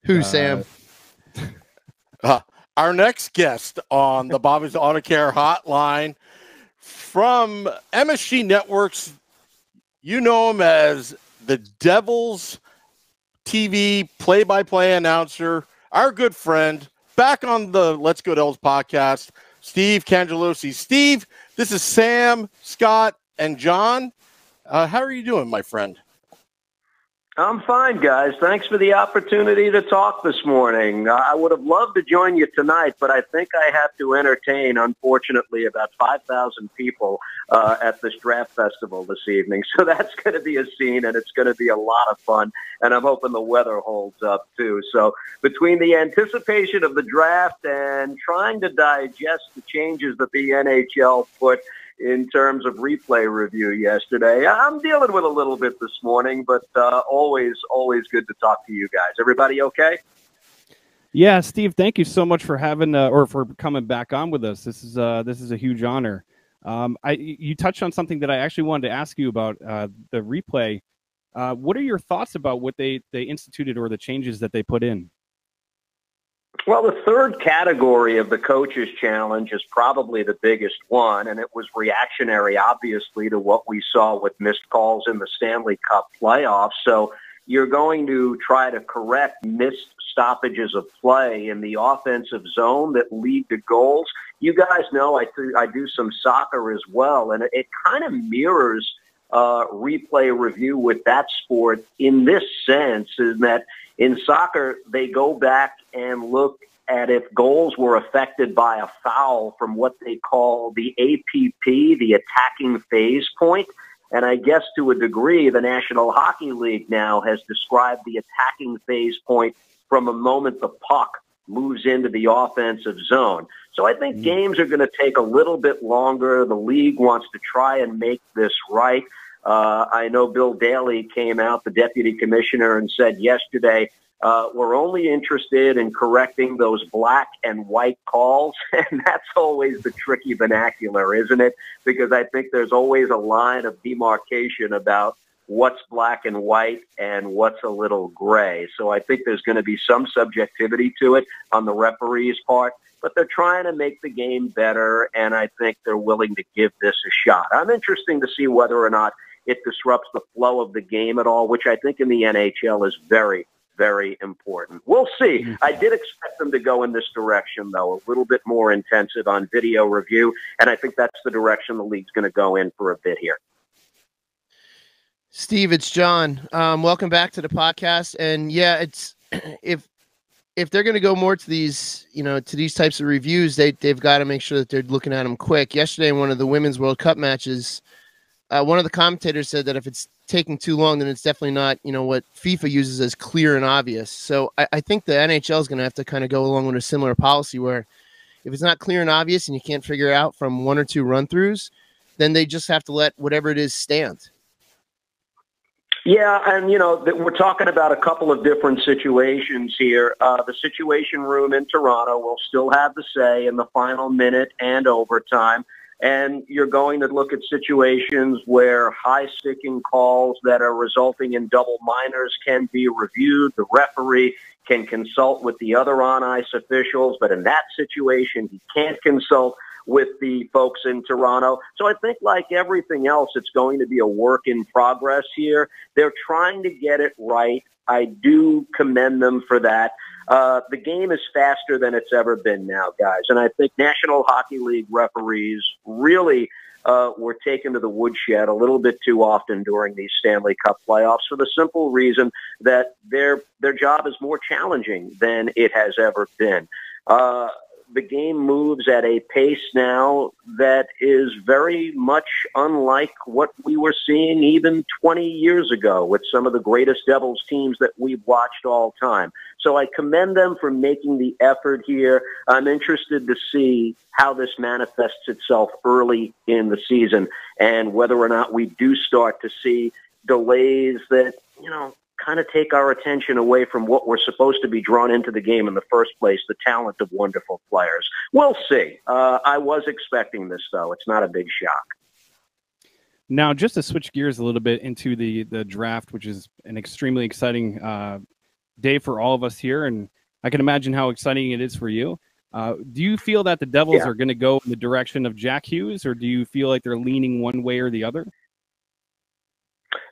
Who, Sam? Our next guest on the Bobby's Auto Care Hotline from MSG Networks, you know him as the Devils TV play-by-play announcer, our good friend, back on the Let's Go Devils podcast, Steve Cangialosi. Steve, this is Sam, Scott, and John. How are you doing, my friend? I'm fine, guys. Thanks for the opportunity to talk this morning. I would have loved to join you tonight, but I think I have to entertain, unfortunately, about 5,000 people at this draft festival this evening. So that's going to be a scene, and it's going to be a lot of fun, and I'm hoping the weather holds up, too. So between the anticipation of the draft and trying to digest the changes that the NHL put in terms of replay review yesterday, I'm dealing with a little bit this morning, but always good to talk to you guys. Everybody okay? Yeah, Steve, thank you so much for having or for coming back on with us. This is a huge honor. You touched on something that I actually wanted to ask you about, the replay. What are your thoughts about what they instituted or the changes that they put in? Well, the third category of the Coach's Challenge is probably the biggest one, and it was reactionary, obviously, to what we saw with missed calls in the Stanley Cup playoffs. So you're going to try to correct missed stoppages of play in the offensive zone that lead to goals. You guys know I do some soccer as well, and it kind of mirrors replay review with that sport in this sense, is that in soccer, they go back and look at if goals were affected by a foul from what they call the APP, the attacking phase point. And I guess to a degree, the National Hockey League now has described the attacking phase point from a moment the puck moves into the offensive zone. So I think games are going to take a little bit longer. The league wants to try and make this right. I know Bill Daley came out, the deputy commissioner, and said yesterday, we're only interested in correcting those black and white calls. And that's always the tricky vernacular, isn't it? Because I think there's always a line of demarcation about what's black and white and what's a little gray. So I think there's going to be some subjectivity to it on the referee's part, but they're trying to make the game better, and I think they're willing to give this a shot. I'm interested to see whether or not it disrupts the flow of the game at all, which I think in the NHL is very, very important. We'll see. I did expect them to go in this direction, though, a little bit more intensive on video review, and I think that's the direction the league's going to go in for a bit here. Steve, it's John. Welcome back to the podcast. And yeah, it's if they're going to go more to these, to these types of reviews, they've got to make sure that they're looking at them quick. Yesterday, in one of the Women's World Cup matches, one of the commentators said that if it's taking too long, then it's definitely not, what FIFA uses as clear and obvious. So I think the NHL is going to have to kind of go along with a similar policy where if it's not clear and obvious and you can't figure it out from one or two run-throughs, then they just have to let whatever it is stand. Yeah, and, we're talking about a couple of different situations here. The Situation Room in Toronto will still have the say in the final minute and overtime. And you're going to look at situations where high-sticking calls that are resulting in double minors can be reviewed. The referee can consult with the other on-ice officials, but in that situation, he can't consult with the folks in Toronto. So I think like everything else, it's going to be a work in progress here. They're trying to get it right. I do commend them for that. The game is faster than it's ever been now, guys. And I think National Hockey League referees really were taken to the woodshed a little bit too often during these Stanley Cup playoffs for the simple reason that their job is more challenging than it has ever been. The game moves at a pace now that is very much unlike what we were seeing even 20 years ago with some of the greatest Devils teams that we've watched all time. So I commend them for making the effort here. I'm interested to see how this manifests itself early in the season and whether or not we do start to see delays that, kind of take our attention away from what we're supposed to be drawn into the game in the first place, the talent of wonderful players. We'll see. I was expecting this, though. It's not a big shock. Now, just to switch gears a little bit into the draft, which is an extremely exciting day for all of us here, and I can imagine how exciting it is for you. Do you feel that the Devils are going to go in the direction of Jack Hughes, or do you feel like they're leaning one way or the other?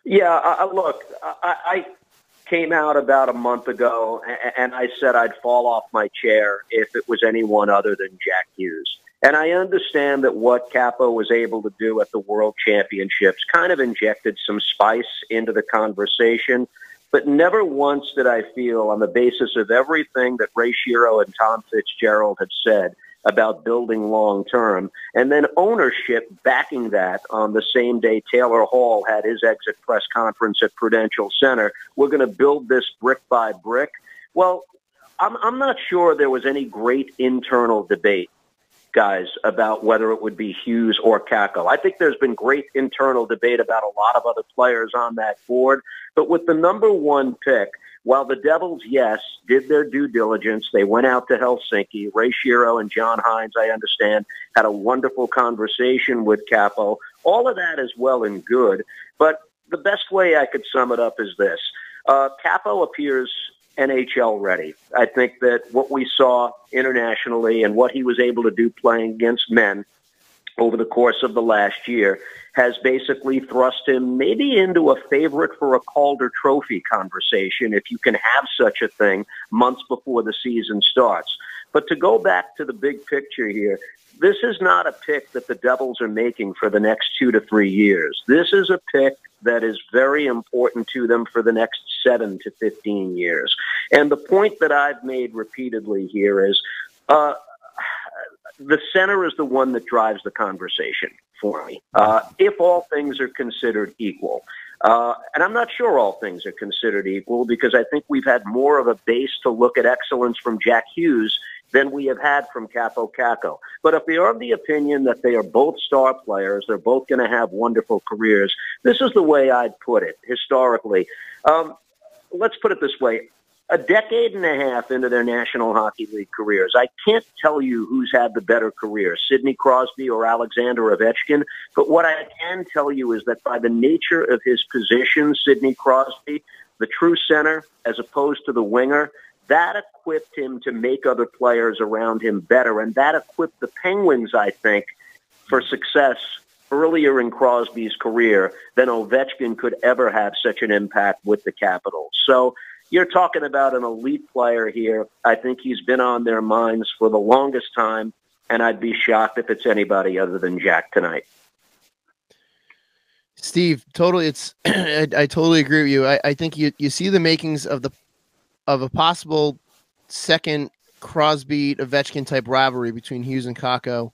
Yeah, look, I came out about a month ago, and I said I'd fall off my chair if it was anyone other than Jack Hughes. And I understand that what Kappo was able to do at the World Championships kind of injected some spice into the conversation, but never once did I feel, on the basis of everything that Ray Shero and Tom Fitzgerald had said about building long-term, and then ownership backing that on the same day Taylor Hall had his exit press conference at Prudential Center, we're going to build this brick by brick. Well, I'm not sure there was any great internal debate, guys, about whether it would be Hughes or Kakko. I think there's been great internal debate about a lot of other players on that board, but with the number one pick, while the Devils, yes, did their due diligence, they went out to Helsinki. Ray Shero and John Hines, I understand, had a wonderful conversation with Kappo. All of that is well and good, but the best way I could sum it up is this. Kappo appears NHL ready. I think that what we saw internationally and what he was able to do playing against men over the course of the last year has basically thrust him maybe into a favorite for a Calder Trophy conversation, if you can have such a thing, months before the season starts. But to go back to the big picture here, this is not a pick that the Devils are making for the next 2 to 3 years. This is a pick that is very important to them for the next 7 to 15 years. And the point that I've made repeatedly here is the center is the one that drives the conversation for me, if all things are considered equal. And I'm not sure all things are considered equal, because I think we've had more of a base to look at excellence from Jack Hughes than we have had from Kappo Kakko. But if they are of the opinion that they are both star players, they're both going to have wonderful careers, this is the way I'd put it historically. Let's put it this way. A decade and a half into their National Hockey League careers, I can't tell you who's had the better career, Sidney Crosby or Alexander Ovechkin, but what I can tell you is that by the nature of his position, Sidney Crosby, the true center as opposed to the winger, that equipped him to make other players around him better, and that equipped the Penguins, I think, for success earlier in Crosby's career than Ovechkin could ever have such an impact with the Capitals. So you're talking about an elite player here. I think he's been on their minds for the longest time, and I'd be shocked if it's anybody other than Jack tonight. Steve, totally. I totally agree with you. I think you see the makings of a possible second Crosby Ovechkin type rivalry between Hughes and Kakko,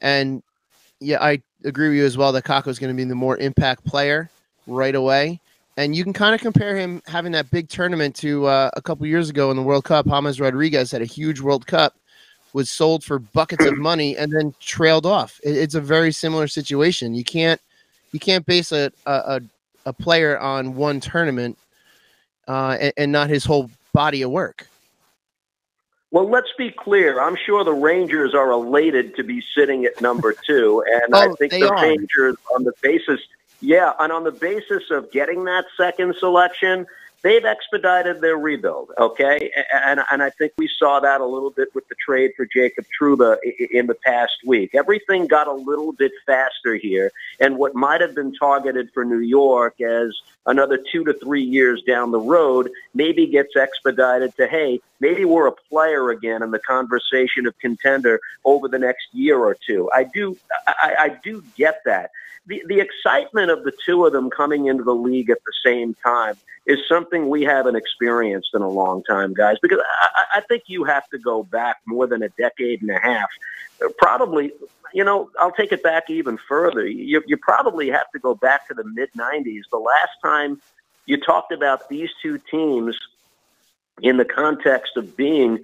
and yeah, I agree with you as well that Kakko is going to be the more impact player right away. And you can kind of compare him having that big tournament to a couple years ago in the World Cup. James Rodriguez had a huge World Cup, was sold for buckets of money, and then trailed off. It's a very similar situation. You can't base a player on one tournament and not his whole body of work. Well, let's be clear. I'm sure the Rangers are elated to be sitting at number 2, and I think the Rangers, on the basis. Yeah, and on the basis of getting that second selection, they've expedited their rebuild, okay? And I think we saw that a little bit with the trade for Jacob Trouba in the past week. Everything got a little bit faster here, and what might have been targeted for New York as another 2 to 3 years down the road maybe gets expedited to, hey, maybe we're a player again in the conversation of contender over the next year or two. I do get that. The excitement of the two of them coming into the league at the same time is something we haven't experienced in a long time, guys, because I think you have to go back more than a decade and a half. Probably, I'll take it back even further. You probably have to go back to the mid-'90s, the last time you talked about these two teams in the context of being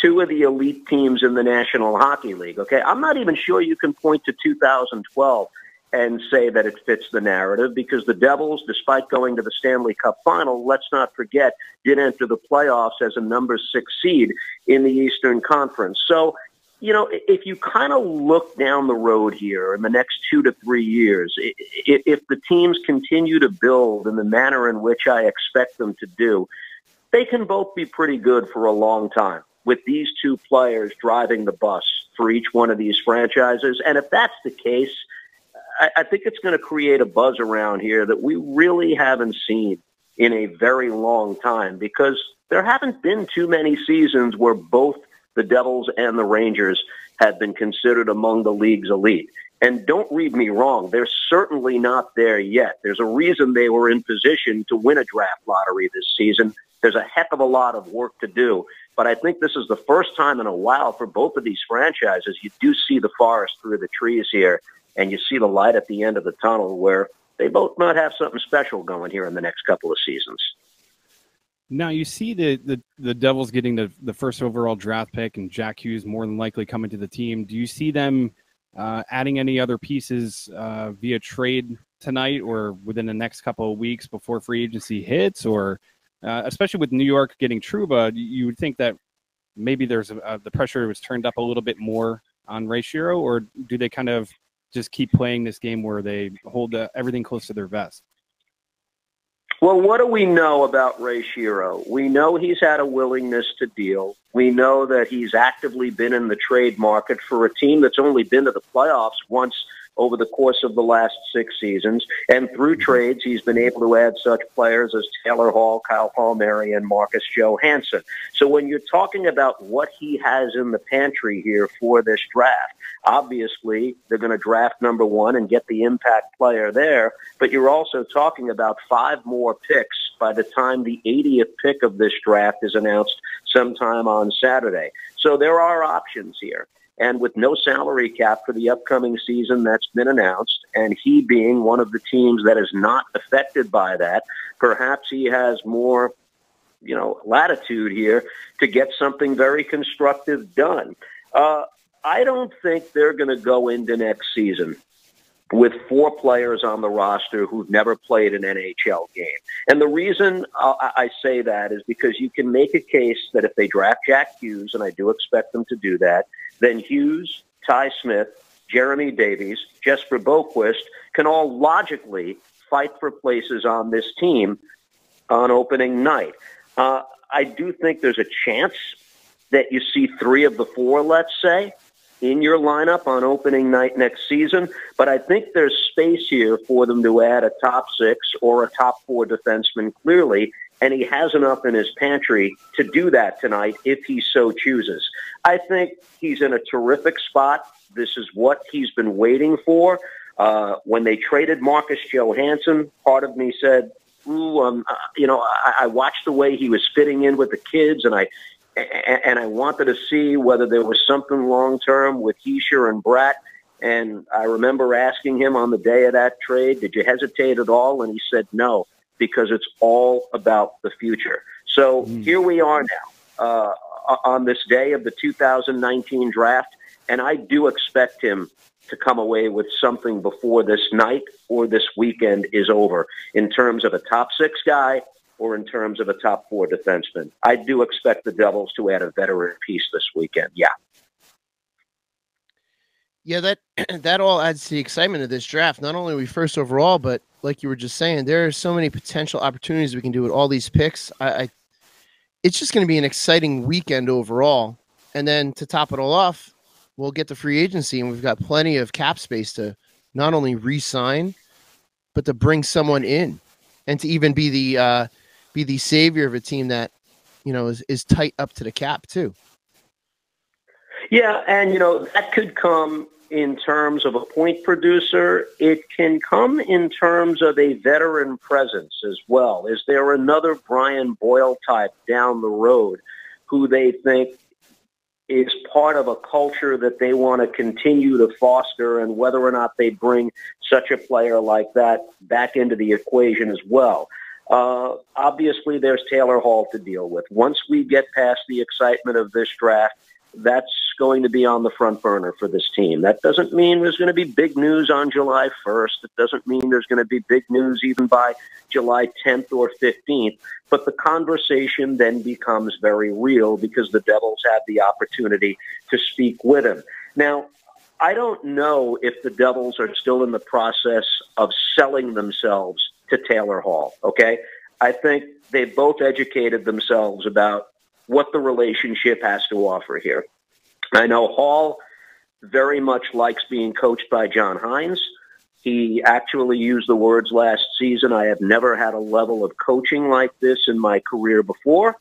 two of the elite teams in the National Hockey League, okay? I'm not even sure you can point to 2012 and say that it fits the narrative, because the Devils, despite going to the Stanley Cup final, let's not forget, did enter the playoffs as a number 6 seed in the Eastern Conference. So, if you kind of look down the road here in the next 2 to 3 years, if the teams continue to build in the manner in which I expect them to do, they can both be pretty good for a long time with these two players driving the bus for each one of these franchises. And if that's the case, I think it's going to create a buzz around here that we really haven't seen in a very long time, because there haven't been too many seasons where both the Devils and the Rangers have been considered among the league's elite. And don't read me wrong, they're certainly not there yet. There's a reason they were in position to win a draft lottery this season. There's a heck of a lot of work to do. But I think this is the first time in a while for both of these franchises you do see the forest through the trees here, and you see the light at the end of the tunnel where they both might have something special going here in the next couple of seasons. Now you see the Devils getting the first overall draft pick and Jack Hughes more than likely coming to the team. Do you see them adding any other pieces via trade tonight or within the next couple of weeks before free agency hits? Or especially with New York getting Trouba, you would think that maybe there's the pressure was turned up a little bit more on Ray Shero, or do they kind of just keep playing this game where they hold everything close to their vest? Well, what do we know about Ray Shero? We know he's had a willingness to deal. We know that he's actively been in the trade market for a team that's only been to the playoffs once over the course of the last 6 seasons. And through trades, he's been able to add such players as Taylor Hall, Kyle Palmieri, and Marcus Johansson. So when you're talking about what he has in the pantry here for this draft, obviously they're going to draft number 1 and get the impact player there. But you're also talking about 5 more picks by the time the 80th pick of this draft is announced sometime on Saturday. So there are options here. And with no salary cap for the upcoming season that's been announced, and he being one of the teams that is not affected by that, perhaps he has more, latitude here to get something very constructive done. I don't think they're going to go into next season with 4 players on the roster who've never played an NHL game. And the reason I say that is because you can make a case that if they draft Jack Hughes, and I do expect them to do that, then Hughes, Ty Smith, Jeremy Davies, Jesper Boquist can all logically fight for places on this team on opening night. I do think there's a chance that you see 3 of the 4, let's say, in your lineup on opening night next season, but I think there's space here for them to add a top 6 or a top 4 defenseman clearly, and he has enough in his pantry to do that tonight if he so chooses. I think he's in a terrific spot. This is what he's been waiting for. When they traded Marcus Johansson, part of me said, I watched the way he was fitting in with the kids, and I wanted to see whether there was something long-term with Hischier and Bratt. And I remember asking him on the day of that trade, did you hesitate at all? And he said no, because it's all about the future. So here we are now on this day of the 2019 draft, and I do expect him to come away with something before this night or this weekend is over in terms of a top 6 guy or in terms of a top 4 defenseman. I do expect the Devils to add a veteran piece this weekend. Yeah. Yeah, that all adds to the excitement of this draft. Not only are we first overall, but like you were just saying, there are so many potential opportunities we can do with all these picks. It's just going to be an exciting weekend overall. And then to top it all off, we'll get to free agency, and we've got plenty of cap space to not only re-sign, but to bring someone in and to even be the savior of a team that, is tight up to the cap too. Yeah, and that could come in terms of a point producer. It can come in terms of a veteran presence as well. Is there another Brian Boyle type down the road who they think is part of a culture that they want to continue to foster, and whether or not they bring such a player like that back into the equation as well? Obviously, there's Taylor Hall to deal with. Once we get past the excitement of this draft, that's going to be on the front burner for this team. That doesn't mean there's going to be big news on July 1st. It doesn't mean there's going to be big news even by July 10th or 15th. But the conversation then becomes very real because the Devils have the opportunity to speak with him. Now, I don't know if the Devils are still in the process of selling themselves to Taylor Hall, okay? I think they've both educated themselves about what the relationship has to offer here. I know Hall very much likes being coached by John Hines. He actually used the words last season, "I have never had a level of coaching like this in my career before."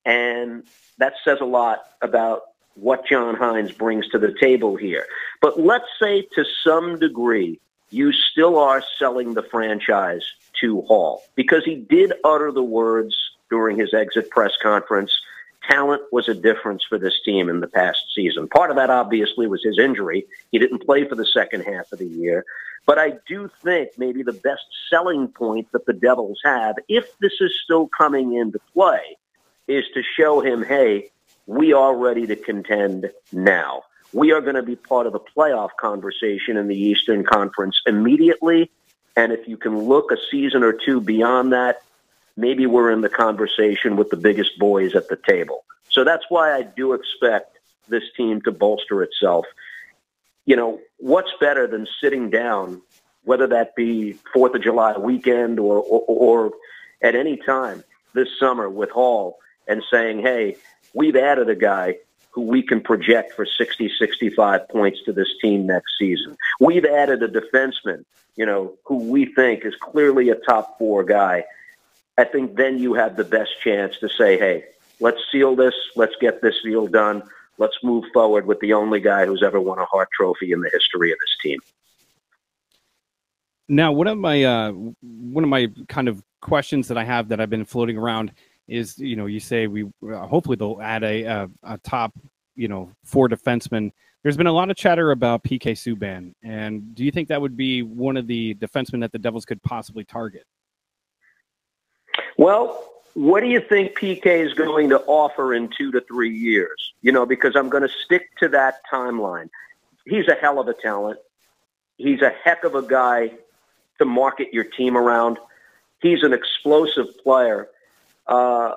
And that says a lot about what John Hines brings to the table here. But let's say to some degree, you still are selling the franchise to Hall, because he did utter the words during his exit press conference, talent was a difference for this team in the past season. Part of that obviously was his injury. He didn't play for the second half of the year. But I do think maybe the best selling point that the Devils have, if this is still coming into play, is to show him, hey, we are ready to contend now. We are going to be part of the playoff conversation in the Eastern Conference immediately. And if you can look a season or two beyond that, maybe we're in the conversation with the biggest boys at the table. So that's why I do expect this team to bolster itself. You know, what's better than sitting down, whether that be 4th of July weekend or at any time this summer with Hall, and saying, hey, we've added a guy who we can project for 60, 65 points to this team next season. We've added a defenseman, you know, who we think is clearly a top 4 guy. I think then you have the best chance to say, hey, let's seal this. Let's get this deal done. Let's move forward with the only guy who's ever won a Hart Trophy in the history of this team. Now, one of my kind of questions that I have that I've been floating around is, you know, you say we hopefully they'll add a top, you know, 4 defensemen. There's been a lot of chatter about PK Subban, and do you think that would be one of the defensemen that the Devils could possibly target? Well, what do you think PK is going to offer in 2 to 3 years? You know, because I'm going to stick to that timeline. He's a hell of a talent. He's a heck of a guy to market your team around. He's an explosive player. A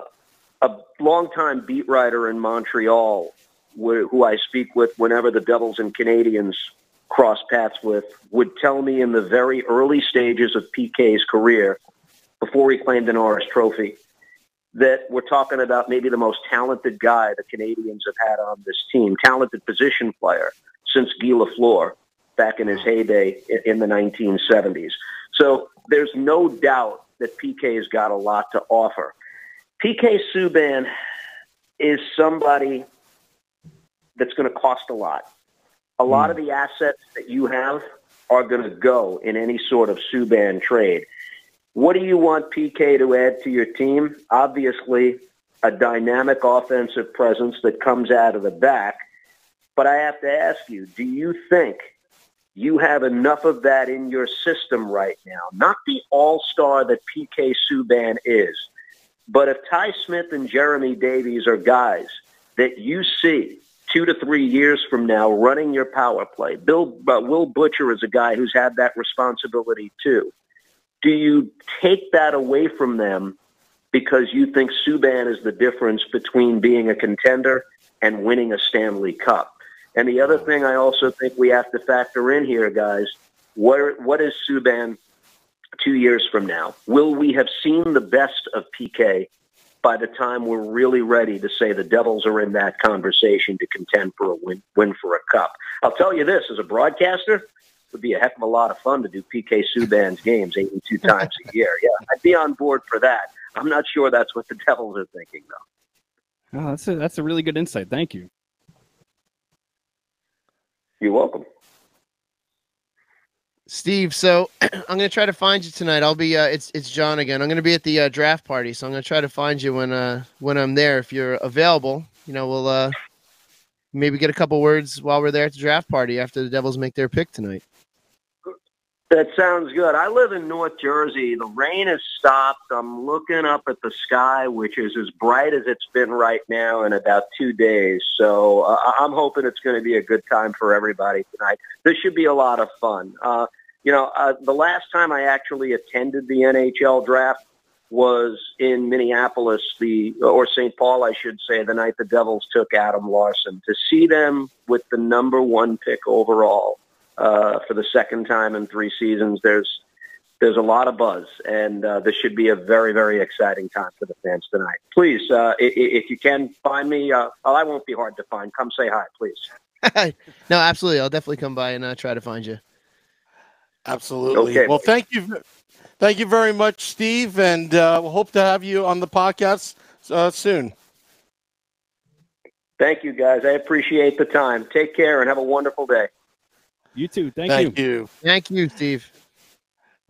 longtime beat writer in Montreal, who I speak with whenever the Devils and Canadiens cross paths with, would tell me in the very early stages of PK's career, before he claimed an Norris Trophy, that we're talking about maybe the most talented guy the Canadiens have had on this team, talented position player since Guy Lafleur back in his heyday in the 1970s. So there's no doubt that PK's got a lot to offer. PK Subban is somebody that's going to cost a lot. A lot of the assets that you have are going to go in any sort of Subban trade. What do you want PK to add to your team? Obviously, a dynamic offensive presence that comes out of the back. But I have to ask you, do you think you have enough of that in your system right now? Not the all-star that PK Subban is, but if Ty Smith and Jeremy Davies are guys that you see 2 to 3 years from now running your power play, Will Butcher is a guy who's had that responsibility too. Do you take that away from them because you think Subban is the difference between being a contender and winning a Stanley Cup? And the other thing I also think we have to factor in here, guys, what is Subban 2 years from now? Will we have seen the best of PK by the time we're really ready to say the Devils are in that conversation to contend for a win for a cup? I'll tell you this, as a broadcaster, it would be a heck of a lot of fun to do PK Subban's games 82 times a year. Yeah, I'd be on board for that. I'm not sure that's what the Devils are thinking, though. Oh, that's a really good insight. Thank you. You're welcome. Steve, so I'm going to try to find you tonight. I'll be it's John again. I'm going to be at the draft party, so I'm going to try to find you when I'm there. If you're available, you know, we'll maybe get a couple words while we're there at the draft party after the Devils make their pick tonight. That sounds good. I live in North Jersey. The rain has stopped. I'm looking up at the sky, which is as bright as it's been right now in about 2 days. So I'm hoping it's going to be a good time for everybody tonight. This should be a lot of fun. The last time I actually attended the NHL draft was in Minneapolis, or St. Paul, I should say, the night the Devils took Adam Larson. To see them with the number 1 pick overall, for the second time in 3 seasons, there's There's a lot of buzz, and this should be a very, very exciting time for the fans tonight. Please, if you can find me, I won't be hard to find. Come say hi, please. No, absolutely. I'll definitely come by and try to find you. Absolutely. Okay. Well, thank you. Thank you very much, Steve, and we'll hope to have you on the podcast soon. Thank you, guys. I appreciate the time. Take care and have a wonderful day. You too. Thank you. Thank you, Steve.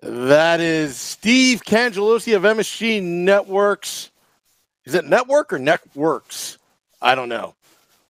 That is Steve Cangialosi of MSG Networks. Is it Network or Networks? I don't know.